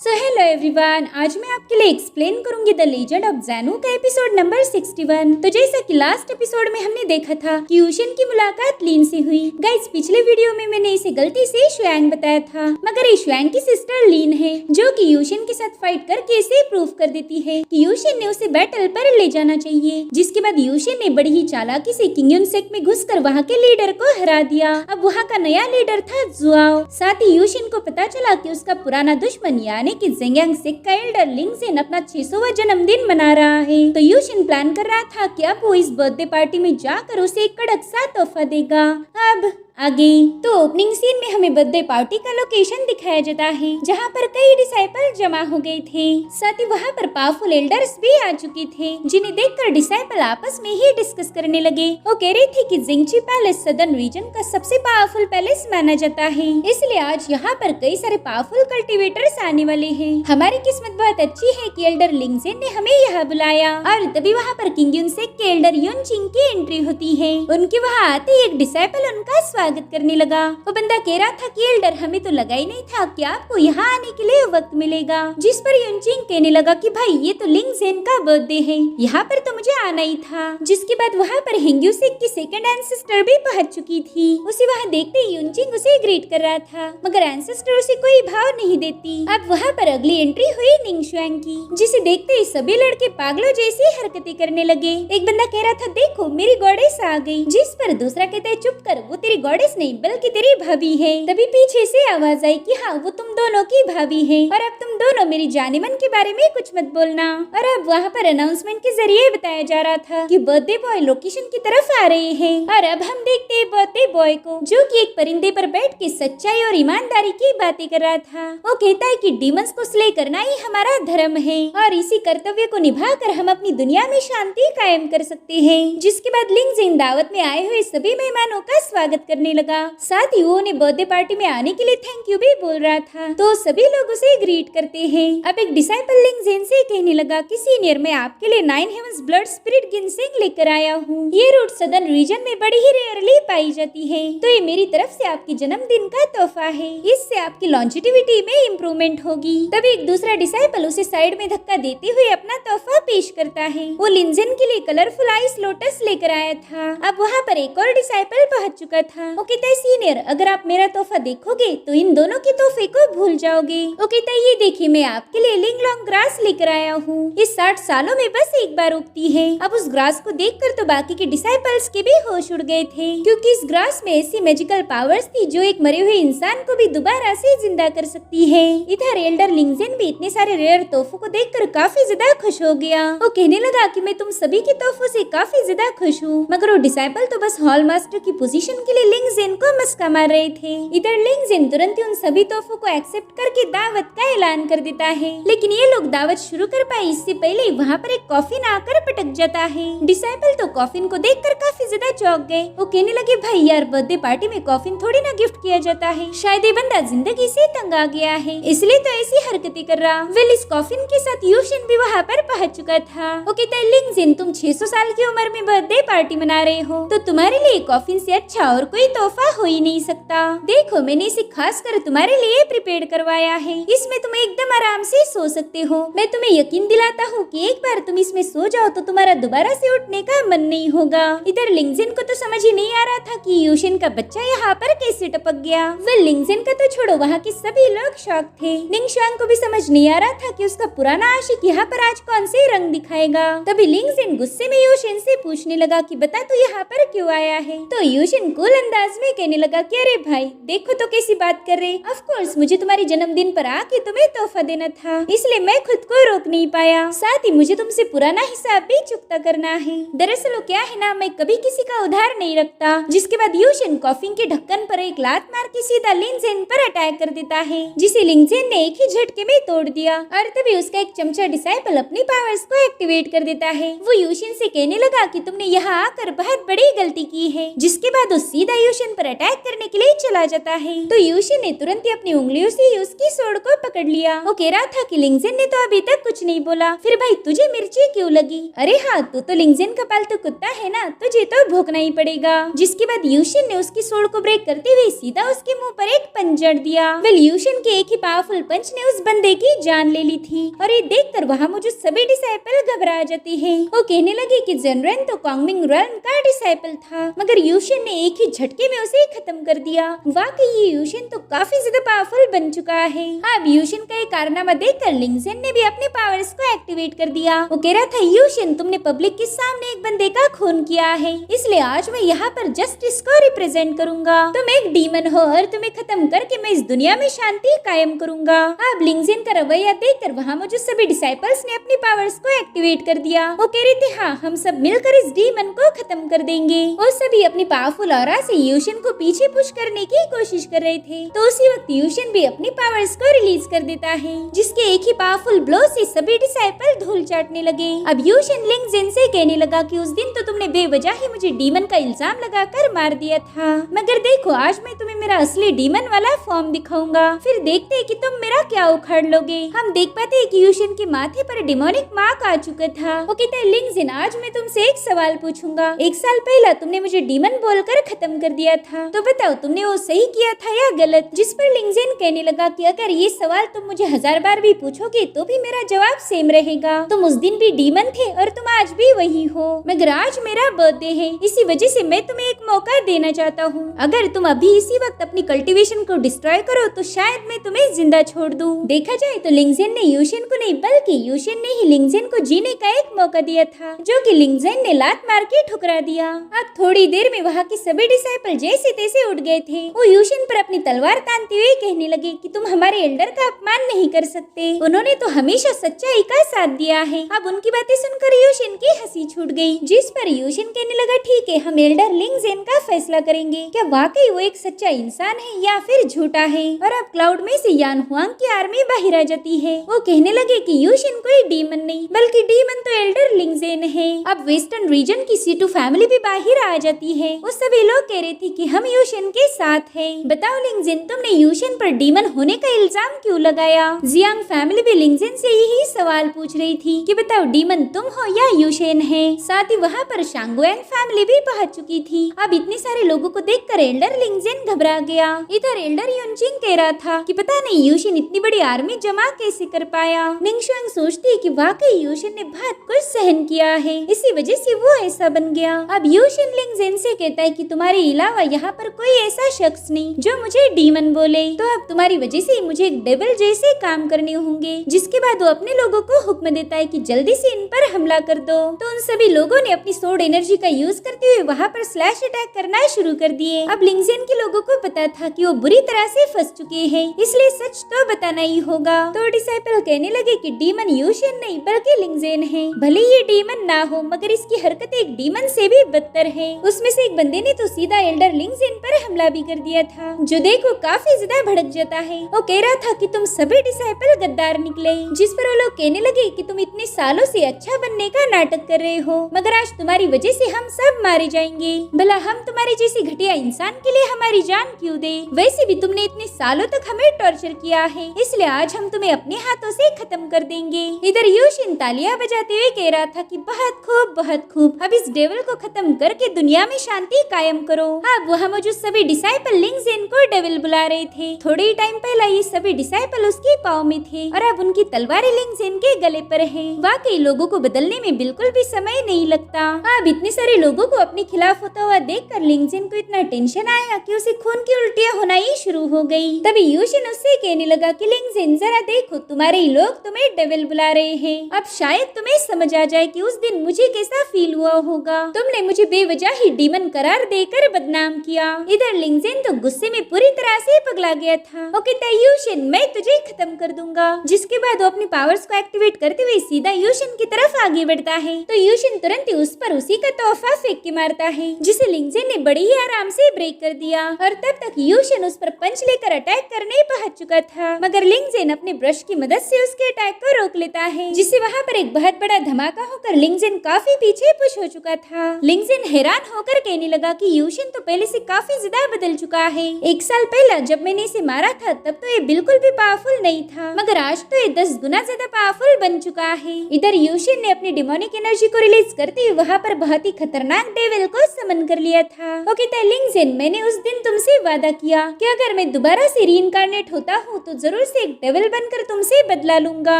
So hello everyone, आज मैं आपके लिए एक्सप्लेन करूंगी द लीजेंड ऑफ ज़ेनु का एपिसोड नंबर 61। तो जैसा कि लास्ट एपिसोड में हमने देखा था कि यूशिन की मुलाकात लिन से हुई। गाइस, पिछले वीडियो में मैंने इसे गलती से शुआंग बताया था, मगर ये शुआंग की सिस्टर लिन है जो कि यूशिन के साथ फाइट करके इसे प्रूव कर देती है कि यूशिन ने उसे बैटल पर ले जाना चाहिए। जिसके बाद यूशिन ने बड़ी ही चालाकी से किंग युन सेक में घुसकर वहाँ के लीडर को हरा दिया। अब वहाँ का नया लीडर था जुआओ। साथ ही यूशिन को पता चला कि उसका पुराना दुश्मन यानी कि ज़ेंग्यांग सेक का एल्डर लिंग ज़ेन अपना 600वां जन्मदिन मना रहा है। तो यूशिन प्लान कर रहा था कि अब वो इस बर्थडे पार्टी में जाकर उसे एक कड़क सा तोहफा देगा। अब आगे तो ओपनिंग सीन में हमें बर्थडे पार्टी का लोकेशन दिखाया जाता है, जहाँ पर कई डिसाइपल जमा हो गए थे। साथ ही वहाँ पर पावरफुल एल्डर्स भी आ चुके थे, जिन्हें देखकर डिसाइपल आपस में ही डिस्कस करने लगे। वो कह रही थी कि जिंगची पैलेस सदर्न रीजन का सबसे पावरफुल पैलेस माना जाता है, इसलिए आज यहाँ पर कई सारे पावरफुल कल्टीवेटर्स आने वाले हैं। हमारी किस्मत बहुत अच्छी है कि एल्डर लिंग ज़ेन ने हमें यहाँ बुलाया। और तभी वहाँ पर किंग युन सेक के एल्डर युन चिंग की एंट्री होती है। उनके वहाँ आते ही एक डिसाइपल उनका स्वागत करने लगा। वो बंदा कह रहा था कि एल्डर, हमें तो लगा ही नहीं था कि आपको यहाँ आने के लिए वक्त मिलेगा। जिस पर युनचिंग कहने लगा कि भाई, ये तो लिंग ज़ेन का बर्थडे है, यहाँ पर तो मुझे आना ही था। जिसके बाद वहाँ पर हिंग्यू सेक की सेकंड एंसेस्टर भी पहुँच चुकी थी। उसे वहाँ देखते ही युनचिंग उसे ग्रीट कर रहा था, मगर एंसेस्टर उसे कोई भाव नहीं देती। अब वहाँ पर अगली एंट्री हुई निंग शुआंग की, जिसे देखते ही सभी लड़के पागलों जैसी हरकतें करने लगे। एक बंदा कह रहा था, देखो मेरी गॉडेस आ गई। जिस पर दूसरा कहता है, चुप कर, वो तेरी गॉडेस नहीं बल्कि तेरी भाभी है। तभी पीछे से आवाज आई कि हाँ, वो तुम दोनों की भाभी है और अब तुम दोनों मेरी जाने-मन के बारे में कुछ मत बोलना। और अब वहाँ पर अनाउंसमेंट के जरिए बताया जा रहा था कि बर्थडे बॉय लोकेशन की तरफ आ रहे हैं। और अब हम देखते हैं बर्थडे बॉय को, जो कि एक परिंदे पर बैठ के सच्चाई और ईमानदारी की बातें कर रहा था। वो कहता है कि डीमंस को स्ले करना ही हमारा धर्म है और इसी कर्तव्य को निभाकर हम अपनी दुनिया में शांति कायम कर सकते हैं। जिसके बाद लिंग ज़ेन दावत में आए हुए सभी मेहमानों का स्वागत करने लगा। साथ ही वो उन्हें बर्थडे पार्टी में आने के लिए थैंक यू भी बोल रहा था, तो सभी लोग उसे ग्रीट करते हैं। अब एक डिसाइपल लिंग ज़ेन से कहने लगा कि सीनियर, मैं आपके लिए 9 हेवंस ब्लड स्पिरिट गिनसिंग लेकर आया हूँ। ये रूट सदर्न रीजन में बड़ी ही रेयरली पाई जाती है, तो ये मेरी तरफ से आपके जन्मदिन का तोहफा है। इससे आपकी लॉन्जिटिविटी में इम्प्रूवमेंट होगी। तभी एक दूसरा डिसाइपल उसे साइड में धक्का देते हुए अपना तोहफा पेश करता है। वो लिंग ज़ेन के लिए कलरफुल आइस लोटस लेकर आया था। अब वहाँ पर एक और डिसाइपल पहुँच चुका था। वो कहता है, सीनियर, अगर आप मेरा तोहफा देखोगे तो इन दोनों के तोहफे को भूल जाओगे। वो कहता है, ये देखिए, मैं आपके लिए लिंग लॉन्ग ग्रास लेकर आया हूँ। इस 60 सालों में बस एक बार उगती है। अब उस ग्रास को देखकर तो बाकी के डिसाइपल्स के भी होश उड़ गए थे, क्योंकि इस ग्रास में ऐसी मैजिकल पावर्स थी जो एक मरे हुए इंसान को भी दोबारा से जिंदा कर सकती है। इधर एल्डर लिंग ज़ेन भी इतने सारे रेयर तोहफों को देखकर काफी ज्यादा खुश हो गया। वो कहने लगा कि मैं तुम सभी के तोहफों से काफी ज्यादा खुश हूँ, मगर वो डिसाइपल तो बस हॉल मास्टर की पोजीशन के लिए लिंग ज़ेन को मस्का मार रहे थे। इधर लिंग ज़ेन तुरंत ही उन सभी तोहफों को एक्सेप्ट करके दावत का ऐलान कर देता है, लेकिन ये लोग दावत शुरू कर पाए इससे पहले वहाँ पर एक कॉफिन आकर पटक जाता है। डिसाइपल तो कॉफिन को देखकर काफी ज्यादा चौंक गए। वो कहने लगे, भाई यार, बर्थडे पार्टी में कॉफिन थोड़ी ना गिफ्ट किया जाता है, शायद ये बंदा जिंदगी से तंग आ गया है, इसलिए तो ऐसी हरकतें कर रहा। वेल, इस कॉफिन के साथ यूशिन भी वहाँ पर पहुँच चुका था। वो कहता है, लिंग ज़ेन, तुम 600 साल की उम्र में बर्थडे पार्टी मना रहे हो, तो तुम्हारे लिए कॉफिन से अच्छा और कोई तोहफा हो ही नहीं सकता। देखो, मैंने इसे खास कर तुम्हारे लिए प्रिपेयर करवाया है, इसमें तुम एकदम आराम से सो सकते हो। मैं तुम्हें यकीन दिलाता हूँ कि एक बार तुम इसमें सो जाओ तो तुम्हारा दोबारा से उठने का मन नहीं होगा। इधर लिंग ज़ेन को तो समझ ही नहीं आ रहा था कि यूशिन का बच्चा यहाँ पर कैसे टपक गया। वेल, लिंग ज़ेन का तो छोड़ो, वहाँ के सभी लोग शॉक थे। निंग शुआंग को भी समझ नहीं आ रहा था कि उसका पुराना आशिक यहाँ पर आज कौन से रंग दिखाएगा। तभी लिंग ज़ेन गुस्से में यूशिन से पूछने लगा कि बता, तू यहाँ पर क्यों आया है। तो यूशिन कूल अंदाज में कहने लगा कि अरे भाई, देखो तो कैसी बात कर रहे। ऑफ कोर्स, मुझे तुम्हारे जन्मदिन पर आके तुम्हें तोहफा देना था, इसलिए मैं खुद को रोक नहीं पाया। साथ ही मुझे तुमसे पुराना हिसाब भी चुकता करना है। दरअसल वो क्या है ना, मैं कभी किसी का उधार नहीं रखता। जिसके बाद यूशिन कॉफिन के ढक्कन पर एक लात मार के सीधा लिंग ज़ेन पर अटैक कर देता है, जिसे लिंग ज़ेन ने एक ही झटके में तोड़ दिया। और तभी उसका एक चमचा डिसाइपल अपनी पावर्स को एक्टिवेट कर देता है। वो यूशिन से कहने लगा कि तुमने यहाँ आकर बहुत बड़ी गलती की है। जिसके बाद वो सीधा यूशन पर अटैक करने के लिए चला जाता है। तो यूशन ने तुरंत ही अपनी उंगलियों से उसकी सोड को पकड़ लिया। वो कह रहा था कि लिंगजेन ने तो अभी तक कुछ नहीं बोला, फिर भाई तुझे मिर्ची क्यों लगी? अरे हाँ, तू तो लिंगजेन का पालतू कुत्ता है ना, तुझे तो भोंकना ही पड़ेगा। जिसके बाद यूशन ने उसकी सोड को ब्रेक करते हुए सीधा उसके मुंह पर एक पंच जड़ दिया। वेल यूशन के एक ही पावरफुल पंच ने उस बंदे की जान ले ली थी और ये देखकर वहाँ मौजूद सभी डिसाइपल घबरा जाते हैं। वो कहने लगे कि जनरेन तो कॉन्गमिंग रेल्म का डिसाइपल था, मगर यूशन ने एक ही झटके में उसे खत्म कर दिया। वाकई ये यूशन तो काफी ज्यादा पावरफुल बन चुका है। अब यूशन का एक कारनामा देखकर लिंगजेन ने भी अपने पावर्स को एक्टिवेट कर दिया। वो कह रहा था, यूशन तुमने पब्लिक के सामने एक बंदे का खून किया है, इसलिए आज मैं यहाँ पर जस्टिस को रिप्रेजेंट करूंगा। तुम एक डीमन हो और तुम्हें खत्म करके मैं इस दुनिया में शांति कायम करूंगा। अब लिंगजेन का रवैया देखकर वहाँ मौजूद सभी डिसाइपल्स ने अपनी पावर्स को एक्टिवेट कर दिया। वो कह रहे थे, हाँ हम सब मिलकर इस डीमन को खत्म कर देंगे। वो सभी अपनी पावरफुल ऑरा से यूशन को पीछे पुश करने की कोशिश कर रहे थे। तो उसी वक्त यूशन भी अपनी पावर्स को रिलीज कर देता है, जिसके एक ही पावरफुल ब्लो से सभी डिसाइपल धूल चाटने लगे। अब यूशन लिंगजेन से कहने लगा कि उस दिन तो तुमने बेवजह ही मुझे डीमन का इल्जाम लगाकर मार दिया था, मगर देखो आज मैं तुम्हें मेरा असली डीमन वाला फॉर्म दिखाऊंगा, फिर देखते हैं कि तुम मेरा क्या उखाड़ लोगे। हम देख पाते हैं कि यूशन के माथे पर डिमोनिक मार्क आ चुका था। वो कहता है, लिंगजेन आज मैं तुमसे एक सवाल पूछूंगा। 1 साल पहले तुमने मुझे डीमन बोलकर खत्म कर दिया था, तो बताओ तुमने वो सही किया था या गलत? जिस पर लिंगजेन कहने लगा कि अगर ये सवाल तुम मुझे 1000 बार भी पूछोगे तो भी मेरा जवाब सेम रहेगा। तुम उस दिन भी डीमन थे और तुम आज भी वही हो, मगर आज मेरा बर्थडे है, इसी वजह से मैं तुम्हें एक मौका देना चाहता हूँ। अगर तुम अभी इसी वक्त अपनी कल्टीवेशन को डिस्ट्रॉय करो तो शायद मैं तुम्हें जिंदा छोड़ दूँ। देखा जाए तो लिंगजेन ने यूशन को नहीं बल्कि यूशन ने ही लिंगजेन को जीने का एक मौका दिया था, जो कि लिंगजेन ने लात मार के ठुकरा दिया। अब थोड़ी देर में वहाँ के सभी डिसाइपल जैसे तैसे उठ गए थे। वो यूशन पर अपनी तलवार तानते हुए कहने लगे कि तुम हमारे एल्डर का अपमान नहीं कर सकते, उन्होंने तो हमेशा सच्चाई का साथ दिया है। अब उनकी बातें सुनकर यूशन की हंसी छूट गई, जिस पर यूशन कहने लगा, ठीक है हम एल्डर लिंगजेन का फैसला करेंगे, क्या वाकई वो एक सच्चा इंसान है या फिर झूठा है। और अब क्लाउड में से यान हुआंग की आर्मी बाहर आ जाती है। वो कहने लगे कि यूशन कोई डीमन नहीं बल्कि डीमन तो एल्डर लिंगजेन है। अब वेस्टर्न रीजन की सीटू फैमिली भी बाहर आ जाती है। वो सभी लोग कह रहे थे कि हम यूशन के साथ हैं। बताओ लिंगजेन तुमने यूशन पर डीमन होने का इल्जाम क्यों लगाया? जियांग फैमिली भी लिंगजेन से यही सवाल पूछ रही थी कि बताओ डीमन तुम हो या यूशन है। साथ ही वहाँ पर शांगुएंग फैमिली भी पहुंच चुकी थी। अब इतने सारे लोगों को देखकर एल्डर लिंगजेन घबरा गया। इधर एल्डर युनचिंग कह रहा था कि पता नहीं यूशन इतनी बड़ी आर्मी जमा कैसे कर पाया। निंगशुएंग सोचती है कि वाकई यूशन ने बहुत कुछ सहन किया है, इसी वजह से वो ऐसा बन गया। अब यूशन लिंगजेन से कहता है कि तुम्हारे अलावा यहाँ पर कोई ऐसा शख्स नहीं जो मुझे डीमन बोले, तो अब तुम्हारी वजह से मुझे एक डेविल जैसे काम करने होंगे। जिसके बाद वो अपने लोगों को हुक्म देता है कि जल्दी से इन पर हमला कर दो। तो उन सभी लोगों ने अपनी सोड एनर्जी का यूज करते हुए वहाँ पर स्लैश अटैक करना शुरू कर दिए। अब लिंगजेन के लोगों को पता था कि वो बुरी तरह से फंस चुके हैं, इसलिए सच तो बताना ही होगा। तो डिसाइपल कहने लगे कि डीमन यूशन नहीं बल्कि लिंगजेन है। भले ये डीमन ना हो मगर इसकी हरकतें एक डीमन से भी बदतर है। उसमें से एक बंदे ने तो सीधा एल्डर लिंगजेन पर हमला भी कर दिया था, जो देखो काफी ज्यादा भड़क जाता है। वो कह रहा था कि तुम सभी डिसाइपल गद्दार निकले, जिस पर वो लोग कहने लगे कि तुम इतने सालों से अच्छा बनने का नाटक कर रहे हो, मगर आज तुम्हारी वजह से हम सब मारे जाएंगे। भला हम तुम्हारे जैसे घटिया इंसान के लिए हमारी जान क्यों दे? वैसे भी तुमने इतने सालों तक हमें टॉर्चर किया है, इसलिए आज हम तुम्हें अपने हाथों से खत्म कर देंगे। इधर यूशन तालियां बजाते हुए कह रहा था कि बहुत खूब बहुत खूब, अब इस डेविल को खत्म करके दुनिया में शांति कायम करो। अब वहाँ मौजूद सभी डिसाइपल लिंगजेन को डेविल बुला रहे थे। थोड़े ही टाइम पहले ये सभी डिसाइपल उसके पाँव में थे और अब उनकी तलवारें लिंगजेन के गले पर है। वाकई लोगों को बदलने में बिल्कुल भी समय नहीं लगता। अब इतने सारे लोगों को अपने खिलाफ होता हुआ देखकर लिंगजेन को इतना टेंशन आया कि उसे खून की उल्टियां होना ही शुरू हो गई। तभी यूशन उससे कहने लगा कि लिंगजेन जरा देखो तुम्हारे ही लोग तुम्हें डेविल बुला रहे हैं। अब शायद तुम्हें समझ आ जाए कि उस दिन मुझे कैसा फील हुआ होगा। तुमने मुझे बेवजह ही डीमन करार देकर बदनाम किया। इधर लिंगजेन तो गुस्से में पूरी तरह से पगला गया था। वो कहता है यूशन मैं तुझे खत्म कर दूंगा। जिसके बाद वो अपनी पावर्स को एक्टिवेट करते हुए सीधा यूशन की तरफ आगे बढ़ता है। तो यूशन तुरंत ही उस पर उसी का तोहफा फेंक के मारता है, जिसे लिंगजेन ने बड़ी ही आराम से ब्रेक कर दिया। और तब तक यूशन उस पर पंच लेकर अटैक करने पहुंच चुका था, मगर लिंगजेन अपने ब्रश की मदद से उसके अटैक को रोक लेता है, जिससे वहाँ पर एक बहुत बड़ा धमाका होकर लिंगजेन काफी पीछे पुश हो चुका था। लिंगजेन हैरान होकर कहने लगा कि यूशन तो तो पहले से काफी ज्यादा बदल चुका है। 1 साल पहले जब मैंने इसे मारा था तब तो ये बिल्कुल भी पावरफुल नहीं था, मगर आज तो ये 10 गुना ज्यादा पावरफुल बन चुका है। इधर यूशिन ने अपनी डिमोनिक एनर्जी को रिलीज करते हुए वहाँ पर बहुत ही खतरनाक डेविल को समन कर लिया था। वो कहता है, लिंगजेन, मैंने उस दिन तुमसे वादा किया कि अगर मैं दोबारा से रीइंकार्नेट होता हूँ तो जरूर से एक डेविल बनकर तुमसे बदला लूंगा,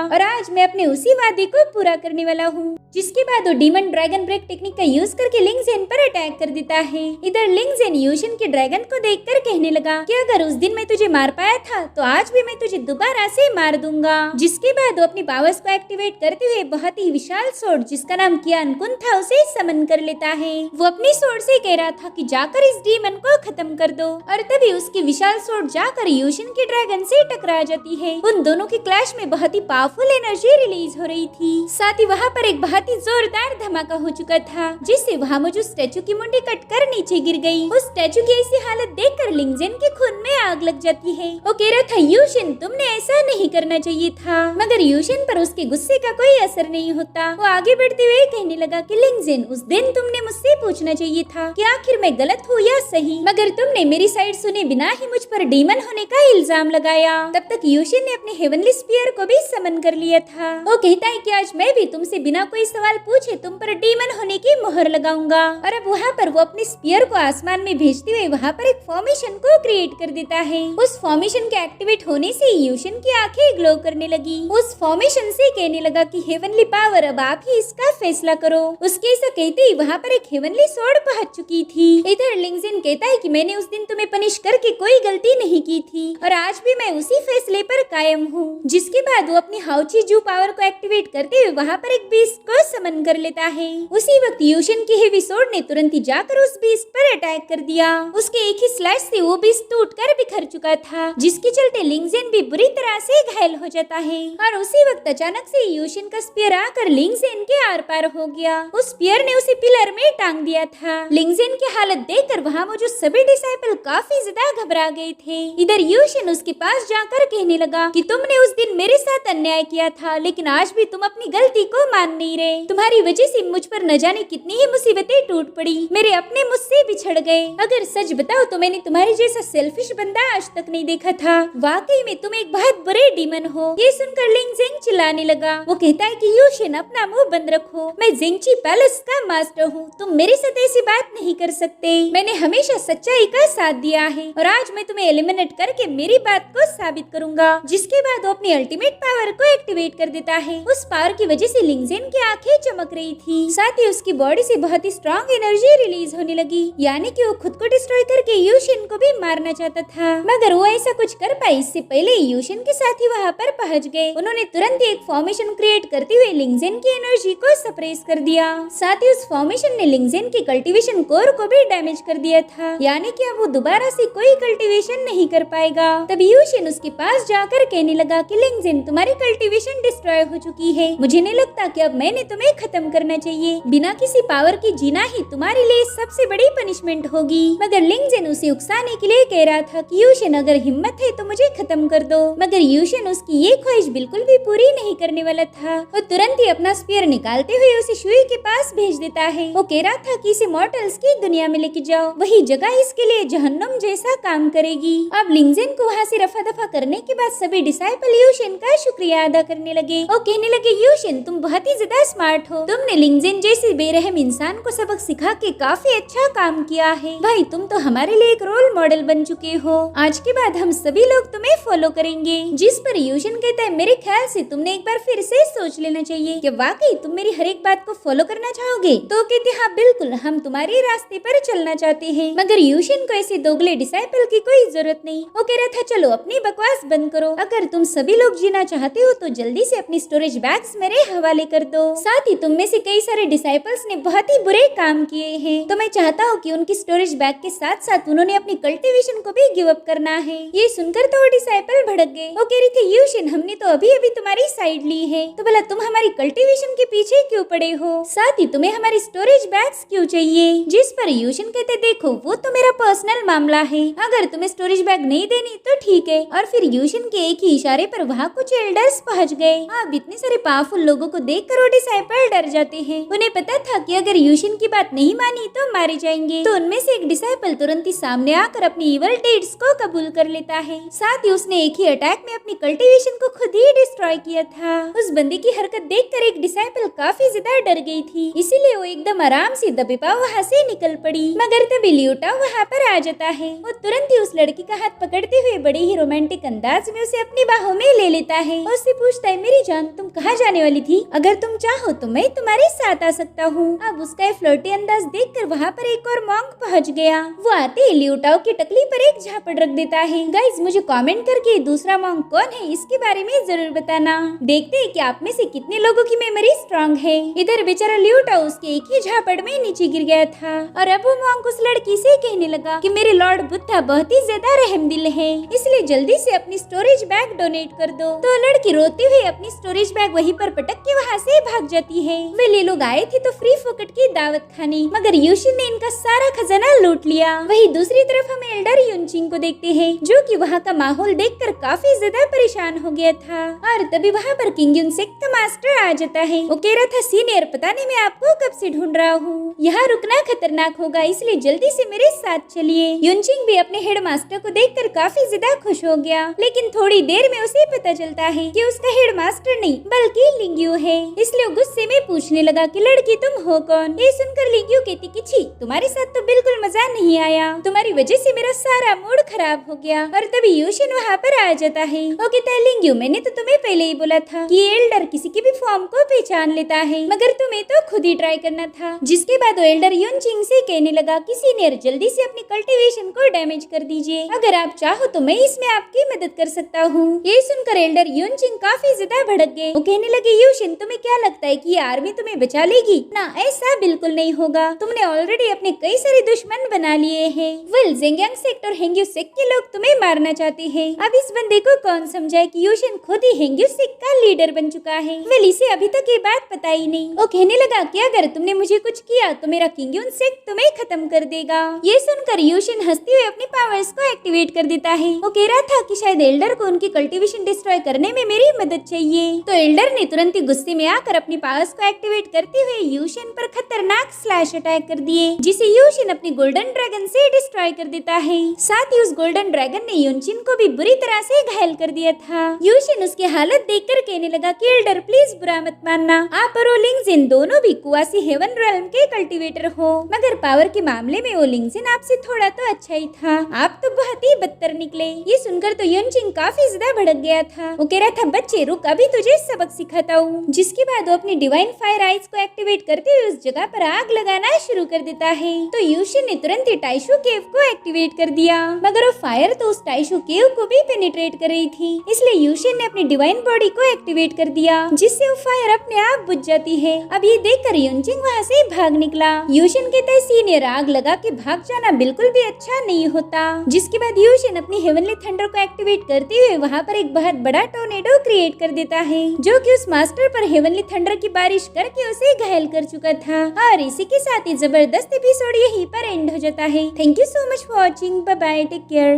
और आज मैं अपने उसी वादे को पूरा करने वाला हूँ। जिसके बाद वो डीमन ड्रैगन ब्रेक टेक्निक का यूज करके लिंगजेन पर अटैक कर देता है। इधर लिंगजेन यूशिन के ड्रैगन को देखकर कहने लगा कि अगर उस दिन मैं तुझे मार पाया था तो आज भी मैं तुझे दोबारा से मार दूंगा। जिसके बाद वो अपनी पावर्स को एक्टिवेट करते हुए बहुत ही विशाल स्वॉर्ड जिसका नाम कियान कुन था उसे समन कर लेता है। वो अपनी स्वॉर्ड से कह रहा था कि जाकर इस डीमन को खत्म कर दो, और तभी उसकी विशाल स्वॉर्ड जाकर यूशिन के ड्रैगन से टकरा जाती है। उन दोनों की क्लैश में बहुत ही पावरफुल एनर्जी रिलीज हो रही थी। साथ ही वहाँ पर एक बहुत ही जोरदार धमाका हो चुका था, जिससे वहाँ मौजूद स्टैचू की मुंडी कटकर नीचे गिर गई। उस स्टैचू की ऐसी हालत देखकर लिंगजेन के खून में आग लग जाती है। वो कह रहा था, यूशिन, तुमने ऐसा नहीं करना चाहिए था, मगर यूशिन पर उसके गुस्से का कोई असर नहीं होता। वो आगे बढ़ते हुए कहने लगा कि लिंगजेन, उस दिन तुमने मुझसे पूछना चाहिए था कि आखिर मैं गलत हूँ या सही, मगर तुमने मेरी साइड सुने बिना ही मुझ पर डीमन होने का इल्जाम लगाया। तब तक यूशिन ने अपने हेवनली स्पीयर को भी समन कर लिया था। वो कहता है कि आज मैं भी तुमसे बिना कोई सवाल पूछे तुम पर डीमन होने की मोहर लगाऊंगा, और अब वहाँ पर वो अपने स्पीयर को आसमान में भेजते हुए वहाँ पर एक फॉर्मेशन को क्रिएट कर देता है। उस फॉर्मेशन के एक्टिवेट होने से यूशिन की आंखें ग्लो करने लगी। उस फॉर्मेशन से कहने लगा कि हेवनली पावर, अब आप ही इसका फैसला करो। उसके ऐसा कहते ही वहाँ पर एक हेवनली स्वॉर्ड पहुंच चुकी थी। इधर लिंगजेन कहता है कि मैंने उस दिन तुम्हें पनिश करके कोई गलती नहीं की थी, और आज भी मैं उसी फैसले पर कायम हूँ। जिसके बाद वो अपनी हाउची जू पावर को एक्टिवेट करते हुए वहाँ पर एक बीस्ट को समन कर लेता है। उसी वक्त यूशिन की हेवी स्वॉर्ड ने तुरंत ही जाकर उस बीस्ट पर अटैक कर दिया। उसके एक ही स्लैश से वो बीस्ट टूटकर बिखर चुका था, जिसके चलते लिंगजेन भी बुरी तरह से घायल हो जाता है। और उसी वक्त अचानक से यूशिन का स्पीयर आकर लिंगजेन के आर पार हो गया। उस स्पीयर ने उसे पिलर में टांग दिया था। लिंगजेन की हालत देखकर वहाँ मौजूद सभी डिसाइपल काफी ज्यादा घबरा गए थे। इधर यूशिन उसके पास जाकर कहने लगा कि तुमने उस दिन मेरे साथ अन्याय किया था, लेकिन आज भी तुम अपनी गलती को मान नहीं रहे। तुम्हारी वजह से मुझ पर न जाने कितनी ही मुसीबतें टूट पड़ी, मेरे अपने मुझसे बिछड़ गए। अगर सच बताओ तो मैंने तुम्हारे जैसा सेल्फिश बंदा आज तक नहीं देखा था। वाकई में तुम एक बहुत बुरे डीमन हो। ये सुनकर लिंगजेन चिल्लाने लगा। वो कहता है कि यूशिन, अपना मुंह बंद रखो, मैं जिंगची पैलेस का मास्टर हूँ, तुम मेरे साथ ऐसी बात नहीं कर सकते। मैंने हमेशा सच्चाई का साथ दिया है, और आज मैं तुम्हें एलिमिनेट करके मेरी बात को साबित करूंगा। जिसके बाद वो अपनी अल्टीमेट पावर को एक्टिवेट कर देता है। उस पावर की वजह से लिंगजेन की आंखें चमक रही थी, साथ ही उसकी बॉडी से बहुत ही स्ट्रॉन्ग एनर्जी रिलीज होने लगी, यानी कि वो खुद को डिस्ट्रॉय करके यूशिन को भी मारना चाहता था, मगर वो ऐसा कुछ कर पाई इससे पहले यूशिन के साथ ही वहाँ पर पहुँच गए। उन्होंने तुरंत ही एक फॉर्मेशन क्रिएट करते हुए लिंगजेन की एनर्जी को सप्रेस कर दिया। साथ ही उस फॉर्मेशन ने लिंगजेन के कल्टीवेशन कोर को भी डैमेज कर दिया था, यानी कि अब वो दोबारा से कोई कल्टीवेशन नहीं कर पाएगा। तब यूशिन उसके पास जाकर कहने लगा कि लिंगजेन, तुम्हारी कल्टीवेशन डिस्ट्रॉय हो चुकी है, मुझे नहीं लगता कि अब मैंने तुम्हें खत्म करना चाहिए। बिना किसी पावर की जीना ही तुम्हारे लिए सबसे बड़ी पनिशमेंट होगी। मगर लिंगजेन उसे उकसाने के लिए कह रहा था कि यूशिन, अगर हिम्मत है तो मुझे खत्म कर दो। मगर यूशिन उसकी ये ख्वाहिश बिल्कुल भी पूरी नहीं करने वाला था। वो तुरंत ही अपना स्पीयर निकालते हुए उसे शुई के पास भेज देता है। वो कह रहा था कि इसे मॉर्टल्स की दुनिया में लेके जाओ, वही जगह इसके लिए जहन्नुम जैसा काम करेगी। अब लिंगजेन को वहाँ से रफा दफा करने के बाद सभी डिसाइपल यूशिन का शुक्रिया अदा करने लगे और कहने लगे, यूशिन, तुम बहुत ही ज्यादा स्मार्ट हो। तुमने लिंगजेन जैसे बेरहम इंसान को सबक सिखा के काफी अच्छा काम किया है। भाई, तुम तो हमारे लिए एक रोल मॉडल बन चुके हो। आज के बाद हम सभी लोग तुम्हें फॉलो करेंगे। जिस पर यूशिन कहता है, मेरे ख्याल से तुमने एक बार फिर से सोच लेना चाहिए कि वाकई तुम मेरी हर एक बात को फॉलो करना चाहोगे। तो कहते, हाँ बिल्कुल, हम तुम्हारे रास्ते पर चलना चाहते हैं। मगर यूशिन को ऐसे दोगले डिसाइपल की कोई जरूरत नहीं। वो कह रहा था, चलो अपनी बकवास बंद करो। अगर तुम सभी लोग जीना चाहते हो तो जल्दी से अपनी स्टोरेज बैग्स मेरे हवाले कर दो। साथ ही तुम में से कई सारे डिसाइपल्स ने बहुत ही बुरे काम किए हैं, तो मैं चाहता हूँ कि उनकी स्टोरेज बैग के साथ साथ उन्होंने अपनी कल्टीवेशन को भी गिव अप करना है। ये सुनकर तो वो डिसाइपल भड़क गए। वो कह रही थी, यूशिन, हमने तो अभी अभी तुम्हारी साइड ली है, तो भला तुम हमारी कल्टीवेशन के पीछे क्यों पड़े हो? साथ ही तुम्हें हमारी स्टोरेज बैग्स क्यों चाहिए? जिस पर यूशिन कहते, देखो वो तो मेरा पर्सनल मामला है, अगर तुम्हें स्टोरेज बैग नहीं देनी तो ठीक है। और फिर यूशिन के एक ही इशारे पर वहाँ कुछ एल्डर्स पहुँच गए। अब इतने सारे पावरफुल लोगों को देखकर वो डिसाइपल डर जाते हैं। उन्हें पता था कि अगर यूशिन की बात नहीं मानी तो मारे जाएंगे, तो उनमें से एक डिसाइपल तुरंत ही सामने आकर अपनी इवल डीड्स को कबूल कर लेता है। साथ ही उसने एक ही अटैक में अपनी कल्टीवेशन को खुद ही डिस्ट्रॉय किया था। उस बंदे की हरकत देखकर एक डिसाइपल काफी ज्यादा डर गई थी, इसीलिए वो एकदम आराम से दबे पाव वहाँ से निकल पड़ी। मगर तभी लियू टाओ वहाँ पर आ जाता है। वो तुरंत ही उस लड़की का हाथ पकड़ते हुए बड़े ही रोमांटिक अंदाज में उसे अपनी बाहों में ले लेता है और उससे पूछता है, मेरी जान तुम कहाँ जाने वाली थी? अगर तुम चाहो तो मैं तुम्हारे साथ आ सकता हूँ। अब उसका ये फ्लर्टी अंदाज देखकर वहाँ पर एक और मॉन्क पहुँच गया। वो आते ही लियू टाओ की टकली पर एक झापड़ रख देता है। गाइस मुझे कमेंट करके दूसरा मॉन्क कौन है इसके बारे में जरूर बताना। देखते हैं कि आप में से कितने लोगों की मेमोरी स्ट्रांग है। इधर बेचारा लियू टाओ उसके एक ही झापड़ में नीचे गिर गया था और अब वो मॉन्क उस लड़की से कहने लगा कि मेरे लॉर्ड बुद्धा बहुत ही ज्यादा रहमदिल है, इसलिए जल्दी से अपनी स्टोरेज बैग डोनेट कर दो। तो लड़की रोते हुए अपनी स्टोरेज बैग वहीं पर पटक के वहाँ से भाग जाती है। वे लोग आए थे तो फ्री फोकट की दावत खाने, मगर यूशिन ने इनका सारा खजाना लूट लिया। वहीं दूसरी तरफ हम एल्डर युनचिंग को देखते हैं, जो कि वहाँ का माहौल देखकर काफी ज्यादा परेशान हो गया था। और तभी वहाँ पर किंग युनसेक का मास्टर आ जाता है। वो कह रहा था, सीनियर पता नहीं मैं आपको कब से ढूंढ रहा हूँ, यहाँ रुकना खतरनाक होगा, इसलिए जल्दी से मेरे साथ चलिए। युनचिंग भी अपने हेड मास्टर को देखकर काफी ज्यादा खुश हो गया, लेकिन थोड़ी देर में उसे पता चलता है कि उसका हेड मास्टर नहीं बल्कि लिंग्यू है। इसलिए वो गुस्से में पूछने लगा कि लड़की तुम हो कौन? ये सुनकर लिंग्यू कहती कि छी, तुम्हारे साथ तो बिल्कुल मजा नहीं आया, तुम्हारी वजह से मेरा सारा मूड खराब हो गया। और तभी यूशिन वहाँ पर आ जाता है। वो कहता है, लिंग्यू मैंने तो तुम्हें पहले ही बोला था कि एल्डर किसी की भी फॉर्म को पहचान लेता है, मगर तुम्हें तो खुद ही ट्राई करना था। जिसके बाद वो एल्डर युनचिंग से कहने लगा कि सीनियर जल्दी से अपनी कल्टीवेशन को डैमेज कर दीजिए, अगर आप चाहो तो मैं इसमें आपकी मदद कर सकता हूँ। ये सुनकर एल्डर युनचिंग काफी ज्यादा भड़क गए। वो कहने लगे, यूशिन तुम्हें क्या लगता है कि ये आर्मी तुम्हें बचा लेगी? ना, ऐसा बिल्कुल नहीं होगा, तुमने ऑलरेडी अपने कई सारे दुश्मन बना लिए हैं। वेल ज़ेंगियांग सेक्ट और हेंग्यू सेक्ट के लोग तुम्हें मारना चाहते हैं। अब इस बंदे को कौन समझाए कि यूशिन खुद ही हेंग्यू सेक्ट का लीडर बन चुका है। वेल इसे अभी तक ये बात पता ही नहीं। वो कहने लगा कि अगर तुमने मुझे कुछ किया तो मेरा किंग युन सेक्ट तुम्हें खत्म कर देगा। ये सुनकर यूशिन हंसते हुए अपने पावर्स को एक्टिवेट कर देता है। वो कह रहा था कि शायद एल्डर को उनकी कल्टीवेशन डिस्ट्रॉय करने में मेरी मदद चाहिए। तो एल्डर ने तुरंत ही गुस्से में आकर अपनी पावर्स को एक्टिवेट करते हुए यूशिन पर खतरनाक स्लैश अटैक कर दिए, जिसे यूशिन अपनी गोल्डन ड्रैगन से डिस्ट्रॉय कर देता है। साथ ही उस गोल्डन ड्रैगन ने युनचिन को भी बुरी तरह से घायल कर दिया था। यूशिन उसकी हालत देखकर कहने लगा कि एल्डर प्लीज बुरा मत मानना, आप और वो लिंगजिन दोनों भी कुआसी हेवन रेल्म के कल्टीवेटर हो, मगर पावर के मामले में वो लिंगजिन आपसे थोड़ा तो अच्छा ही था, आप तो बहुत ही बदतर निकले। ये सुनकर तो युनचिन काफी ज्यादा भड़क गया था। वो कह रहा था, बच्चे रुक, अभी तुझे सबक सिखाता हूँ। जिसके बाद वो अपनी डिवाइन फायर आइज को एक्टिवेट करते हुए उस जगह पर आग लगाना शुरू कर देता है। तो यूशिन ने तुरंत ही टाइशू केव को एक्टिवेट कर दिया, मगर वो फायर तो उस टाइशू केव को भी पेनिट्रेट कर रही थी, इसलिए यूशिन ने अपनी डिवाइन बॉडी को एक्टिवेट कर दिया, जिससे वो फायर अपने आप बुझ जाती है। अब ये देखकर युनचिंग वहाँ से भाग निकला। यूशिन कहता है, सीनियर आग लगा के भाग जाना बिल्कुल भी अच्छा नहीं होता। जिसके बाद यूशिन अपनी हेवनली थंडर को एक्टिवेट करते हुए वहाँ पर एक बहुत बड़ा टोर्नेडो क्रिएट कर देता है, जो कि उस मास्टर पर हेवनली थंडर की बारिश करके उसे घायल कर चुका था। और इसी के साथ ही जबरदस्त एपिसोड यहीं पर एंड हो जाता है। Thank you so much for watching, bye bye, take care.